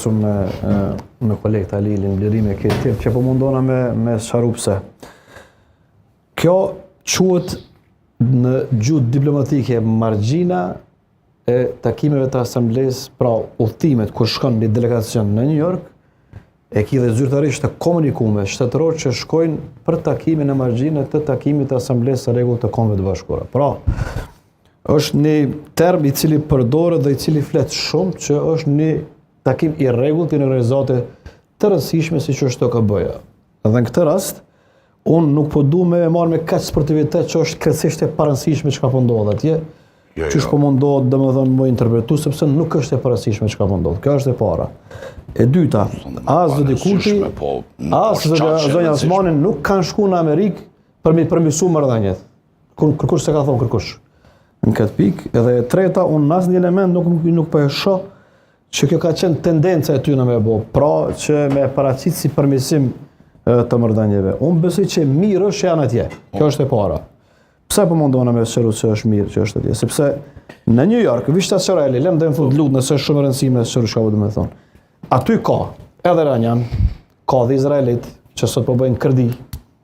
me kolegët Alilin, Blerime, këtë që po mundona me sharu pse. Kjo quhet në gjuhë diplomatike margjina e takimeve të asamblesë, pra udhëtimet kur shkon një delegacion në New York, e ki dhe zyrtarisht të komunikume shtetëror që shkojnë për takimin e margjine të takimit të asamblesë së rregullt të Kombeve të Bashkuara. Pra, është një term i cili përdoret dhe i cili flet shumë që është një takim i rregullt i një organizate të rëndësishme si që është OKB-ja. Dhe në këtë rast, unë nuk po du me marrë me kaq sportivitet që është krejtësisht e parëndësishme çka po ndodh atje. Qysh po mundohet domethënë më interpretu sepse nuk është e parëndësishme çka po ndodh. Kjo është e para. E dyta, as Zoti Kurti, as zonja Osmani nuk kanë shkuar në Amerikë për me përmirësuar marrëdhëniet. Kërkush se ka thonë kërkush. Në këtë pikë, edhe e treta, unë në asnjë element nuk po e shoh që kjo ka qenë tendenca e tyre me bë, pra që me paraqit si përmirësim të marrëdhënieve. Unë besoj që mirë është që janë atje. Kjo është e para. Pse po mundona me shëru që është mirë që është atje? Sepse në New York, Vishtacioreli, lem dhe më fund lutë nëse është shumë rëndësishme shëru shka do të thonë. Aty ka edhe Iranian, ka dhe Izraelit që sot po bëjnë kërdi,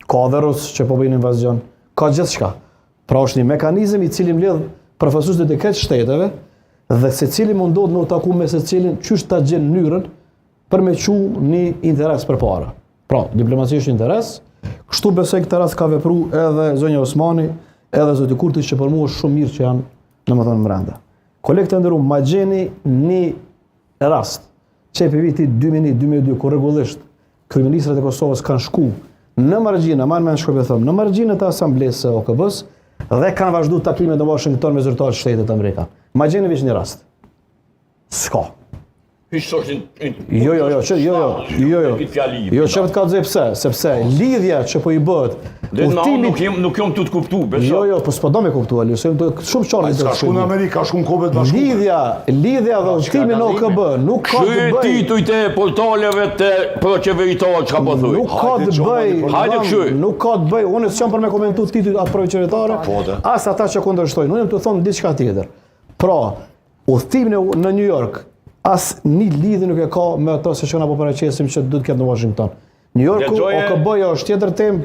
ka dhe Rus që po bëjnë invazion, ka gjithçka. Pra është një mekanizëm i cili mbledh përfaqësues të këtë shteteve dhe secili mundohet me u taku me secilin çysh ta gjen mënyrën për me qiu një interes përpara. Pra, diplomacisht interes, kështu besoj këtë rast ka vepruar edhe zonja Osmani, edhe Zoti Kurti që për mua është shumë mirë që janë domethënë brenda. Kolegët e nderuar, ma gjeni një rast që për viti 2001-2002 kur rregullisht kryeministrat e Kosovës kanë shku në margjinë, në margjinë të asamblesë së OKB-s dhe kanë vazhdu takimet në Washington me zyrtarë të Shtetit Amerikan. Ma gjeni veç një rast. S'ka. Jo, që të ka të pse, sepse lidhja që po i bëhet nuk jom të kuptu, Jo, po s'po do me kuptu, Ali, shumë qarë i të shku në Amerika, shku në Kombet Bashkuara. Lidhja dhe udhtimi në OKB nuk ka të bëj. Shy titujt e portaleve të proqeveritarë që ka po thuj. Nuk ka të bëj, unë s'jam për me komentu titujt atë proqeveritare, as ata që kundërshtojnë, unë jam të thonë diçka tjetër. Pra, udhtimi në New York, as një lidhje nuk e ka me ato se që na po paraqesim që duhet ketë në Washington. New Yorku, OKB-ja është tjetër temë,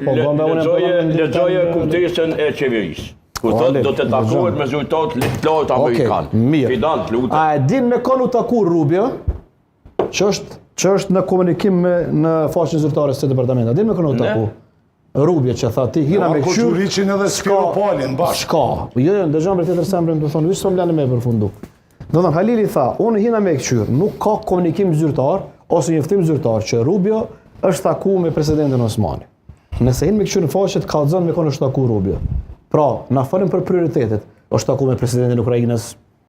Lexoje kuptesën e qeverisë. Kur thotë do të takohet me zyrtarët lartë amerikanë. Fidant, lutem. A e din me kon u taku Rubio, që është në komunikim në faqen zyrtare së departamentit. A din me kon u taku? Rubio që tha ti hina me qyr. Kurçuriçin edhe Spiropalin bash. S'ka. Jo, dëgjon për tjetër sembrën të thonë, s'u mlanë me përfundu. Do të thonë Halili tha, unë hina me këqyr, nuk ka komunikim zyrtar ose njoftim zyrtar që Rubio është taku me presidentin Osmani. Nëse hin me këqyr në faqe të kallzon me kon është taku Rubio. Pra, na folën për prioritetet. Është taku me presidentin e Ukrainës,